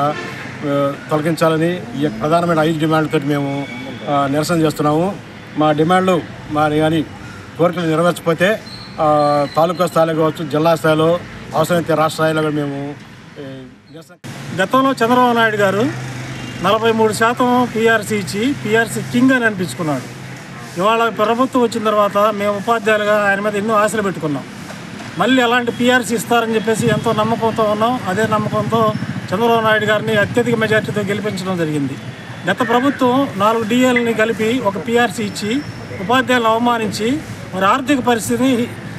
S10: తొలగించాలని ఈ ప్రధానమైన 5 డిమాండ్లతో మేము నిరసన చేస్తున్నాము. మా డిమాండ్లు మరి కానీ కోరికలు నెరవేర్చకపోతే తాలూకా స్థాయిలో కావచ్చు, జిల్లా స్థాయిలో, అవసరమైతే రాష్ట్ర స్థాయిలో కూడా మేము
S9: గతంలో చంద్రబాబు నాయుడు గారు 43% పీఆర్సీ ఇచ్చి పీఆర్సీ కింగ్ అని అనిపించుకున్నాడు. ఇవాళ ప్రభుత్వం వచ్చిన తర్వాత మేము ఉపాధ్యాయులుగా ఆయన మీద ఎన్నో ఆశలు పెట్టుకున్నాం. మళ్ళీ అలాంటి పీఆర్సీ ఇస్తారని చెప్పేసి ఎంతో నమ్మకంతో ఉన్నాం. అదే నమ్మకంతో చంద్రబాబు నాయుడు గారిని అత్యధిక మెజార్టీతో గెలిపించడం జరిగింది. గత ప్రభుత్వం 4 డిఏలని కలిపి ఒక పీఆర్సీ ఇచ్చి ఉపాధ్యాయులను అవమానించి మరి ఆర్థిక పరిస్థితిని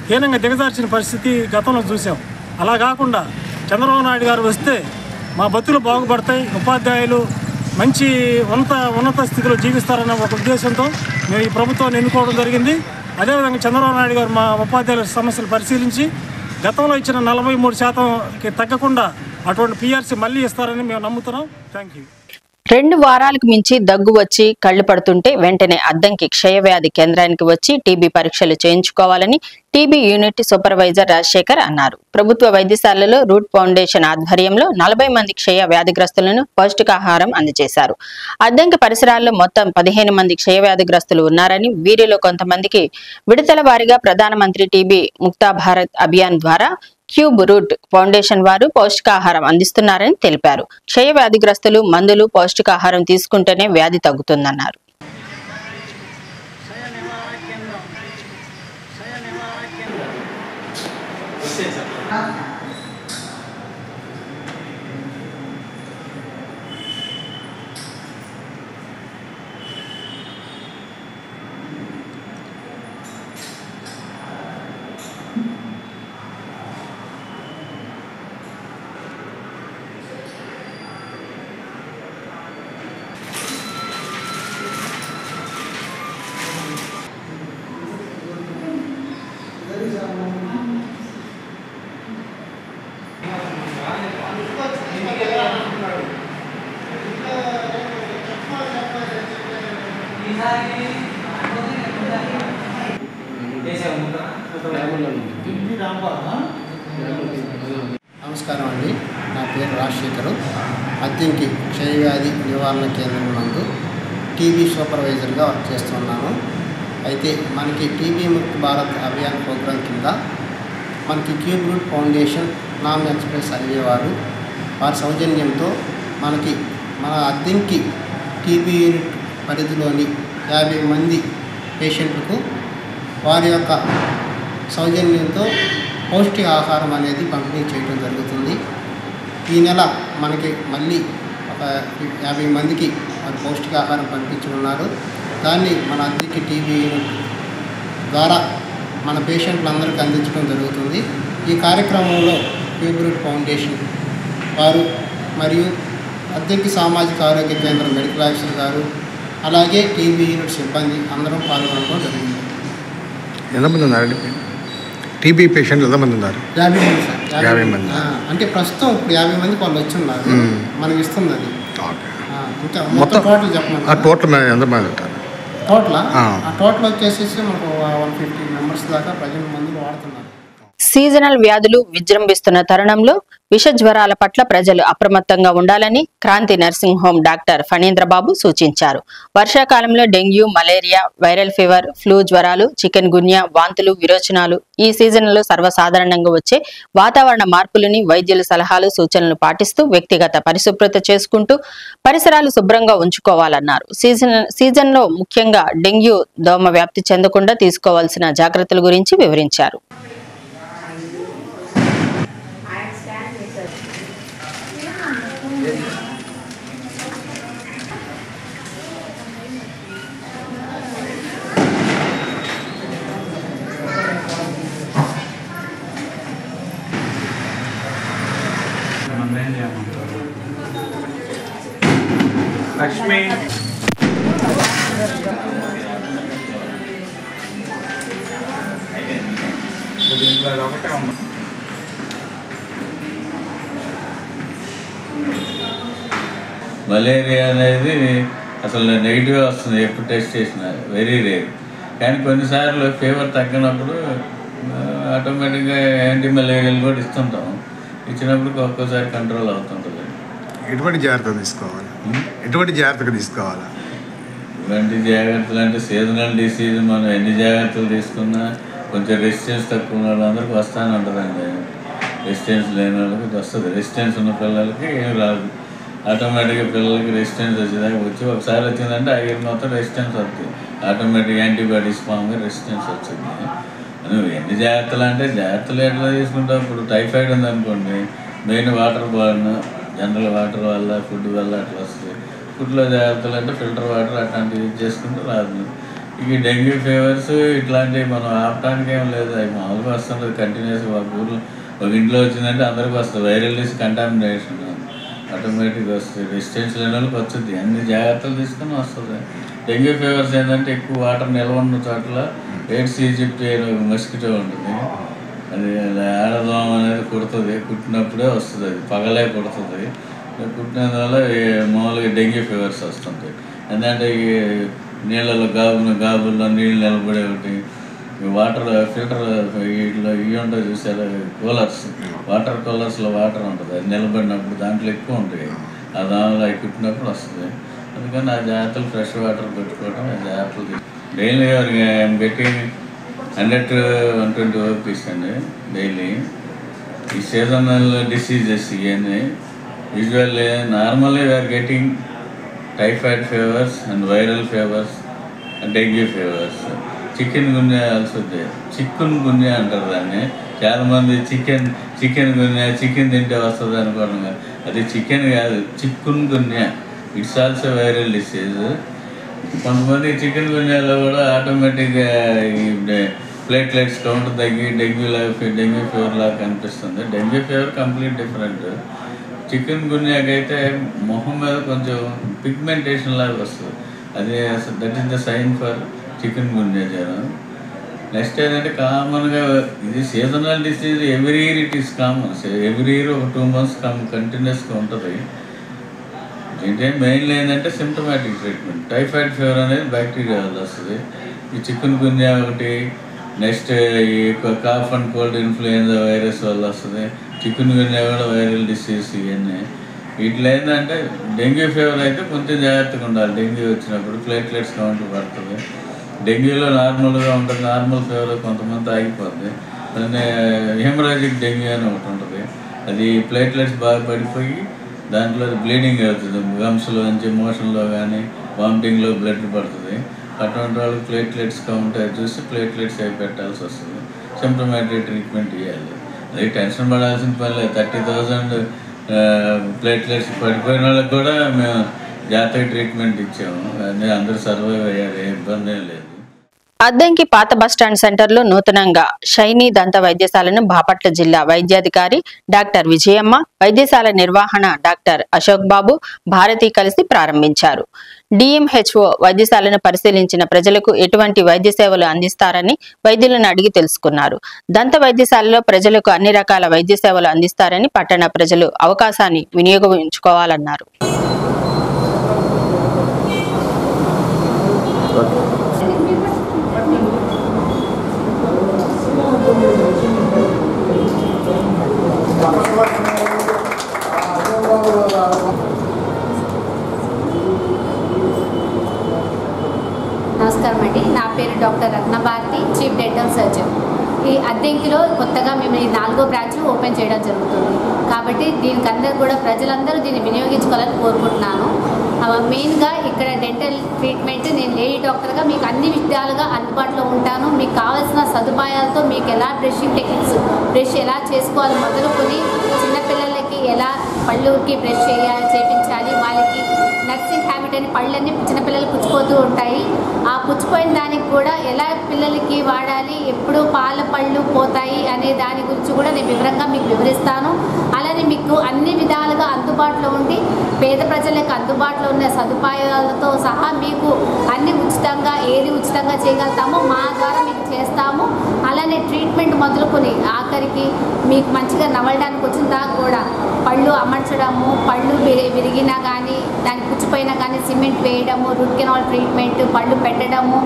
S9: హీనంగా దిగజార్చిన పరిస్థితి గతంలో చూసాం. అలా కాకుండా చంద్రబాబు నాయుడు గారు వస్తే మా బతుకులు బాగుపడతాయి, ఉపాధ్యాయులు మంచి ఉన్నత స్థితిలో జీవిస్తారన్న ఒక ఉద్దేశంతో మేము ఈ ప్రభుత్వాన్ని ఎన్నుకోవడం జరిగింది. అదేవిధంగా చంద్రబాబు నాయుడు గారు మా ఉపాధ్యాయుల సమస్యలు పరిశీలించి గతంలో ఇచ్చిన 43%కి తగ్గకుండా అటువంటి పీఆర్సీ మళ్ళీ ఇస్తారని మేము నమ్ముతున్నాం. Thank you.
S1: 2 వారాలకు మించి దగ్గు వచ్చి కళ్లు పడుతుంటే వెంటనే అద్దంకి క్షయవ్యాధి కేంద్రానికి వచ్చి టీబీ పరీక్షలు చేయించుకోవాలని టీబీ యూనిట్ సూపర్వైజర్ రాజశేఖర్ అన్నారు. ప్రభుత్వ వైద్యశాలలో రూట్ ఫౌండేషన్ ఆధ్వర్యంలో 40 మంది క్షయ వ్యాధిగ్రస్తులను పౌష్టికాహారం అందజేశారు. అద్దంకి పరిసరాల్లో మొత్తం 15 మంది క్షయ వ్యాధిగ్రస్తులు ఉన్నారని, వీరిలో కొంతమందికి విడతల వారీగా ప్రధానమంత్రి టీబీ ముక్తా భారత్ అభియాన్ ద్వారా క్యూబ్ రూట్ ఫౌండేషన్ వారు పౌష్టికాహారం అందిస్తున్నారని తెలిపారు. క్షయ వ్యాధిగ్రస్తులు మందులు, పౌష్టికాహారం తీసుకుంటేనే వ్యాధి తగ్గుతుందన్నారు.
S11: నమస్కారం అండి, నా పేరు రాజశేఖరు. అద్దెంకి క్షయవ్యాధి నివారణ కేంద్రం నందు టీబీ సూపర్వైజర్గా వర్క్ చేస్తున్నాను. అయితే మనకి టీబీ ముక్త్ భారత్ అభియాన్ ప్రోగ్రాం కింద మనకి క్యూబ్ రూట్ ఫౌండేషన్ నామ్ ఎక్స్ప్రెస్ హైవే వారి సౌజన్యంతో మనకి మన అద్దెంకి టీబీ యూనిట్ పరిధిలోని 50 మంది పేషెంట్లకు వారి యొక్క సౌజన్యంతో పౌష్టిక ఆహారం అనేది పంపిణీ చేయడం జరుగుతుంది. ఈ నెల మనకి మళ్ళీ ఒక 50 మందికి వారు పౌష్టికాహారం పంపించుకున్నారు. దాన్ని మన అద్దెంకి టీబీ యూనిట్ ద్వారా మన పేషెంట్లందరికీ అందించడం జరుగుతుంది. ఈ కార్యక్రమంలో క్యూబ్ రూట్ ఫౌండేషన్ వారు మరియు అద్దెంకి సామాజిక ఆరోగ్య కేంద్రం మెడికల్ ఆఫీసర్ గారు అలాగే టీబీ యూనిట్ సిబ్బంది అందరం పాల్గొనడం జరిగింది.
S12: ఎంతమంది ఉన్నారండి? టీబీ పేషెంట్లు ఎంతమంది ఉన్నారు?
S11: 50 మంది సార్.
S12: 50 మంది.
S11: అంటే ప్రస్తుతం ఇప్పుడు 50 మందికి వాళ్ళు వచ్చి ఉన్నారు. మనకి ఇస్తుంది అది. ఇంకా
S12: మొత్తం
S11: మొత్తం టోటల్ చెప్పండి.
S12: టోటల్ ఎంతమంది ఉంటారు?
S11: టోటల్ వచ్చేసి మనకు 150 మెంబర్స్ దాకా ప్రజెంట్ మందులు వాడుతున్నారు.
S1: సీజనల్ వ్యాధులు విజృంభిస్తున్న తరుణంలో విష జ్వరాల పట్ల ప్రజలు అప్రమత్తంగా ఉండాలని క్రాంతి నర్సింగ్ హోమ్ డాక్టర్ ఫణీంద్రబాబు సూచించారు. వర్షాకాలంలో dengue, malaria, viral fever, flu జ్వరాలు, చికెన్ గున్యా, వాంతులు, విరోచనాలు ఈ సీజన్లో సర్వసాధారణంగా వచ్చే వాతావరణ మార్పులని వైద్యుల సలహాలు, సూచనలు పాటిస్తూ వ్యక్తిగత పరిశుభ్రత చేసుకుంటూ పరిసరాలు శుభ్రంగా ఉంచుకోవాలన్నారు. సీజన్లో ముఖ్యంగా డెంగ్యూ దోమ వ్యాప్తి చెందకుండా తీసుకోవాల్సిన జాగ్రత్తల గురించి వివరించారు.
S13: లక్ష్మి ఒకటే ఉంది.
S14: మలేరియా అనేది అసలు నెగిటివ్ వస్తుంది ఎప్పుడు టెస్ట్ చేసినా, వెరీ రేర్. కానీ కొన్నిసార్లు ఫీవర్ తగ్గినప్పుడు ఆటోమేటిక్గా యాంటీ మలేరియాలు కూడా ఇస్తుంటాం. ఇచ్చినప్పుడు ఒక్కోసారి కంట్రోల్ అవుతుంటుంది.
S12: ఎటువంటి జాగ్రత్తలు తీసుకోవాలి? ఎటువంటి జాగ్రత్తలు తీసుకోవాలి?
S14: ఇలాంటి జాగ్రత్తలు అంటే సీజనల్ డిసీజ్ మనం ఎన్ని జాగ్రత్తలు తీసుకున్నా కొంచెం రెసిస్టెన్స్ తక్కువ ఉన్న వాళ్ళందరికీ వస్తానే ఉంటుందండి. రెసిస్టెన్స్ లేని వాళ్ళకి వస్తుంది. రెసిస్టెన్స్ ఉన్న పిల్లలకి ఏం రాదు. ఆటోమేటిక్గా పిల్లలకి రెసిస్టెన్స్ వచ్చేదాకా వచ్చి ఒకసారి వచ్చిందంటే ఆ ఇయర్ మొత్తం రెసిస్టెన్స్ వస్తుంది. ఆటోమేటిక్ యాంటీబాడీస్ ఫామ్గా రెసిస్టెన్స్ వచ్చింది. నువ్వు ఎన్ని జాగ్రత్తలు అంటే జాగ్రత్తలు ఎట్లా తీసుకుంటావు? ఇప్పుడు టైఫాయిడ్ ఉందనుకోండి, main water born, general water వల్ల, ఫుడ్ వల్ల అట్లా వస్తుంది. ఫుడ్లో జాగ్రత్తలు అంటే ఫిల్టర్ వాటర్ అట్లాంటివి యూజ్ చేసుకుంటూ రాదు. ఇక డెంగ్యూ ఫీవర్స్ ఇట్లాంటివి మనం ఆపడానికి ఏం లేదు. అవి మామూలుగా వస్తుంటుంది కంటిన్యూస్గా. ఒక ఊళ్ళో ఒక ఇంట్లో వచ్చిందంటే అందరికీ వస్తుంది. వైరల్ డిసీజ్ కంటామినేషన్ ఆటోమేటిక్గా వస్తుంది. రెసిస్టెన్స్ లేని వాళ్ళకి వచ్చింది. అన్ని జాగ్రత్తలు తీసుకుని వస్తుంది. డెంగ్యూ ఫీవర్స్ ఏంటంటే ఎక్కువ వాటర్ నిల్వ ఉన్న చోట్ల ఎయిడ్స్ ఈజిప్ట్ మస్కిటో ఉంటుంది. అది ఆడదోమ అనేది కుడుతుంది. కుట్టినప్పుడే వస్తుంది. అది పగలే కుడుతుంది. కుట్టినందువల్ల మామూలుగా డెంగ్యూ ఫీవర్స్ వస్తుంటాయి. ఎందుకంటే ఈ నీళ్ళలో గాబుల్లో నీళ్ళు నిలబడే ఒకటి, వాటర్ ఫిల్టర్ వీటిలో ఇవి ఉంటాయి చూసారు, కూలర్స్, వాటర్ కూలర్స్లో వాటర్ ఉంటుంది. అది నిలబడినప్పుడు దాంట్లో ఎక్కువ ఉంటాయి. ఆ దానిలో అవి కుట్టినప్పుడు వస్తుంది. అందుకని ఆ జాగ్రత్తలు ఫ్రెష్ వాటర్ పెట్టుకోవడం, ఆ జాగ్రత్తలు డైలీ ఐఎమ్ గెట్టింగ్ 100-120 OPs అండి డైలీ. ఈ సీజనల్ డిసీజెస్ ఇవన్నీ usually normally we're getting typhoid fevers and viral fevers and dengue fevers. Chikungunya also chikungunya అంటారు దాన్ని. చాలామంది చికెన్ గున్యా, చికెన్ తింటే వస్తుంది అనుకోవడం కాదు. అది చికెన్ కాదు, chikungunya. It's also viral disease. కొంతమంది చికెన్ గున్యాలో కూడా ఆటోమేటిక్గా ఈ ప్లేట్లెట్స్ కౌంట్ తగ్గి డెంగ్యూ ఫీవర్ లాగా కనిపిస్తుంది. Dengue fever complete different. చికెన్ గున్యాకైతే మొహం మీద కొంచెం పిగ్మెంటేషన్ లాగా వస్తుంది. అది that is the sign for chikungunya జ్వరం. నెక్స్ట్ ఏంటంటే కామన్గా ఇది seasonal disease. Every year it is common. Every year ఒక 2 months కంటిన్యూస్గా ఉంటుంది. దీంట్లో మెయిన్లీ ఏంటంటే సిమ్టమాటిక్ ట్రీట్మెంట్. టైఫాయిడ్ ఫీవర్ అనేది బ్యాక్టీరియా వల్ల వస్తుంది. ఈ చికెన్ గున్యా ఒకటి, నెక్స్ట్ ఈ cough and cold influenza virus వల్ల వస్తుంది. చికెన్ గున్యా కూడా వైరల్ డిసీజ్. ఇవన్నీ వీటిలో ఏంటంటే డెంగ్యూ ఫీవర్ అయితే కొంచెం జాగ్రత్తగా ఉండాలి. డెంగ్యూ వచ్చినప్పుడు ప్లేట్లెట్స్ కౌంట్ పడుతుంది. డెంగ్యూలో నార్మల్గా ఉంటుంది, నార్మల్ ఫీవర్ కొంతమంది ఆగిపోతుంది. అలానే హెమరాజిక్ డెంగ్యూ అని ఒకటి ఉంటుంది. అది ప్లేట్లెట్స్ బాగా పడిపోయి దాంట్లో బ్లీడింగ్ అవుతుంది. గమ్స్లో నుంచి మోషన్లో కానీ వామిటింగ్లో బ్లడ్ పడుతుంది. అటువంటి వాళ్ళకి ప్లేట్లెట్స్ కౌంట్ అది చూసి ప్లేట్లెట్స్ అవి పెట్టాల్సి వస్తుంది. సిమ్టమాటిక్ ట్రీట్మెంట్ ఇవ్వాలి. అది టెన్షన్ పడాల్సిన పని లేదు. 30,000 ప్లేట్లెట్స్ పడిపోయిన వాళ్ళకి కూడా మేము జాతీయ ట్రీట్మెంట్ ఇచ్చాము. అన్నీ అందరూ సర్వైవ్ అయ్యారు, ఏ ఇబ్బంది ఏం లేదు.
S1: అద్దంకి పాత బస్టాండ్ సెంటర్లో నూతనంగా షైనీ దంత వైద్యశాలను బాపట్ల జిల్లా వైద్యాధికారి డాక్టర్ విజయమ్మ, వైద్యశాల నిర్వహణ డాక్టర్ అశోక్ బాబు, భారతి కలిసి ప్రారంభించారు. డిఎంహెచ్ఓ వైద్యశాలను పరిశీలించిన ప్రజలకు ఎటువంటి వైద్య సేవలు అందిస్తారని వైద్యులను అడిగి తెలుసుకున్నారు. దంత వైద్యశాలలో ప్రజలకు అన్ని రకాల వైద్య సేవలు అందిస్తారని పట్టణ ప్రజలు అవకాశాన్ని వినియోగించుకోవాలన్నారు.
S15: నమస్కారం అండి, నా పేరు doctor Ratnabharati, chief dental surgeon. ఈ అద్దెంకిలో కొత్తగా మేము ఈ 4వ బ్రాంచ్ ఓపెన్ చేయడం జరుగుతుంది. కాబట్టి దీనికి అందరూ కూడా ప్రజలందరూ దీన్ని వినియోగించుకోవాలని కోరుకుంటున్నాను. మెయిన్గా ఇక్కడ డెంటల్ ట్రీట్మెంట్ నేను లేడీ డాక్టర్గా మీకు అన్ని విధాలుగా అందుబాటులో ఉంటాను. మీకు కావాల్సిన సదుపాయాలతో మీకు ఎలా బ్రషింగ్ టెక్నిక్స్, బ్రష్ ఎలా చేసుకోవాలి మొదలుకొని చిన్నపిల్లలకి ఎలా పళ్ళుకి బ్రష్ చేయించాలి, వాళ్ళకి నర్సింగ్ హ్యాబిట్ అని పళ్ళన్నీ చిన్నపిల్లలు పుచ్చిపోతూ ఉంటాయి. ఆ పుచ్చిపోయిన దానికి కూడా ఎలా పిల్లలకి వాడాలి, ఎప్పుడు పాల పళ్ళు పోతాయి అనే దాని గురించి కూడా నేను వివరంగా మీకు వివరిస్తాను. అలానే మీకు అన్ని విధాలుగా అందుబాటులో ఉండి పేద ప్రజలకు అందుబాటులో ఉన్న సదుపాయాలతో సహా మీకు అన్ని ఉచితంగా ఏది ఉచితంగా చేయగలుగుతామో మా ద్వారా మీకు చేస్తాము. అలానే ట్రీట్మెంట్ మొదలుకొని ఆఖరికి మీకు మంచిగా నవ్వడానికి వచ్చిన దాకా కూడా పళ్ళు అమర్చడము, పళ్ళు విరిగినా కానీ దానికి పుచ్చిపోయినా కానీ సిమెంట్ వేయడము, రూట్ కెనాల్ ట్రీట్మెంట్, పళ్ళు పెట్టడము,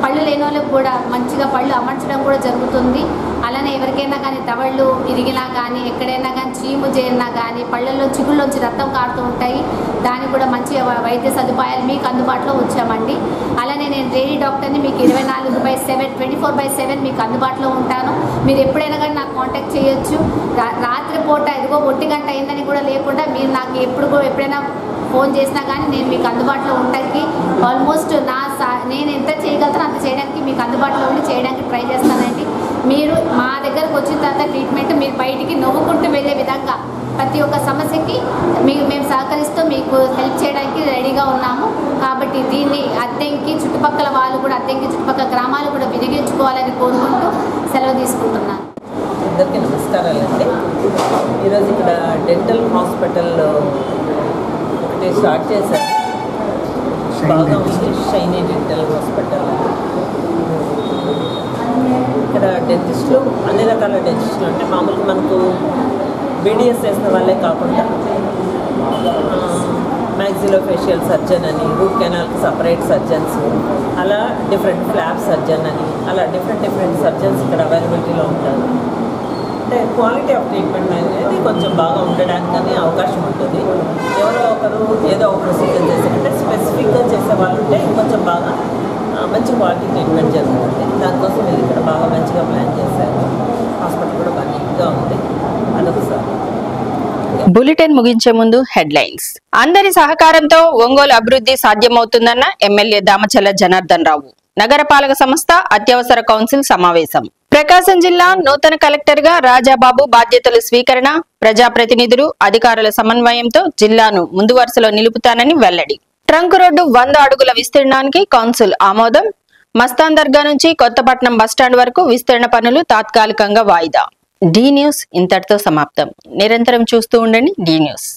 S15: పళ్ళు లేని వాళ్ళకి కూడా మంచిగా పళ్ళు అమర్చడం కూడా జరుగుతుంది. అలానే ఎవరికైనా కానీ తవళ్ళు ఇరిగినా కానీ ఎక్కడైనా కానీ చీము చేరినా కానీ పళ్ళల్లో చిగుళ్ళలోంచి రక్తం కారుతూ ఉంటాయి, దానికి కూడా మంచి వైద్య సదుపాయాలు మీకు అందుబాటులో వచ్చామండి. అలానే నేను లేడీ డాక్టర్ని, మీకు 24/7 24/7 మీకు అందుబాటులో ఉంటాను. మీరు ఎప్పుడైనా కానీ నాకు కాంటాక్ట్ చేయొచ్చు. రాత్రిపూట ఇదిగో 1 గంట అయిందని కూడా లేకుండా మీరు నాకు ఎప్పుడైనా ఫోన్ చేసినా కానీ నేను మీకు అందుబాటులో ఉండడానికి ఆల్మోస్ట్ నేను ఎంత చేయగలుగుతానో అంత చేయడానికి మీకు అందుబాటులో ఉండి చేయడానికి ట్రై చేస్తానండి. మీరు మా దగ్గరకు వచ్చిన తర్వాత ట్రీట్మెంట్ మీరు బయటికి నవ్వుకుంటూ వెళ్ళే విధంగా ప్రతి ఒక్క సమస్యకి మేము సహకరిస్తూ మీకు హెల్ప్ చేయడానికి రెడీగా ఉన్నాము. కాబట్టి దీన్ని అద్దెంకి చుట్టుపక్కల వాళ్ళు కూడా, అద్దెంకి చుట్టుపక్కల గ్రామాలు కూడా వినియోగించుకోవాలని కోరుకుంటూ సెలవు తీసుకుంటున్నాను.
S16: అందరికీ నమస్కారాలండి. ఈరోజు ఇక్కడ డెంటల్ హాస్పిటల్ ఒకటి స్టార్ట్ చేశారు, బాగా ఉంది. Shiny dental hospital. ఇక్కడ డెంటిస్టులు అన్ని రకాల డెంటిస్టులు అంటే మామూలుగా మనకు బీడిఎస్ చేసిన వాళ్ళే కాకుండా మ్యాక్సిలోఫేషియల్ సర్జన్ అని, రూట్ కెనాల్కి సపరేట్ సర్జన్స్, అలా డిఫరెంట్ ఫ్లాప్ సర్జన్ అని, అలా డిఫరెంట్ సర్జన్స్ ఇక్కడ అవైలబిలిటీలో ఉంటారు. అంటే క్వాలిటీ ఆఫ్ ట్రీట్మెంట్ అనేది కొంచెం బాగా ఉండడానికి అవకాశం ఉంటుంది. ఎవరో ఒకరు ఏదో ఒక ప్రొసీజర్ చేశారంటే స్పెసిఫిక్గా చేసే వాళ్ళు ఉంటే ఇంకొంచెం బాగా మంచి క్వాలిటీ ట్రీట్మెంట్ జరుగుతుంది. దానికోసం మీరు ఇక్కడ బాగా మంచిగా ప్లాన్ చేశారు. హాస్పిటల్ కూడా బాగా నీట్గా ఉంది. అదొకసారి.
S1: బులెటిన్ ముగించే ముందు హెడ్లైన్స్. అందరి సహకారంతో ఒంగోలు అభివృద్ధి సాధ్యమవుతుందన్న ఎమ్మెల్యే దామచల్ల జనార్దన్ రావు. నగరపాలక సంస్థ అత్యవసర కౌన్సిల్ సమావేశం. ప్రకాశం జిల్లా నూతన కలెక్టర్ గా రాజాబాబు బాధ్యతలు స్వీకరణ. ప్రజాప్రతినిధులు, అధికారుల సమన్వయంతో జిల్లాను ముందు వరుసలో నిలుపుతానని వెల్లడి. ట్రంక్ రోడ్డు 100 అడుగుల విస్తీర్ణానికి కౌన్సిల్ ఆమోదం. మస్తాన్ దర్గా నుంచి కొత్తపట్నం బస్టాండ్ వరకు విస్తరణ పనులు తాత్కాలికంగా వాయిదా. డి న్యూస్ ఇంతటితో సమాప్తం. నిరంతరం చూస్తూ ఉండండి డి న్యూస్.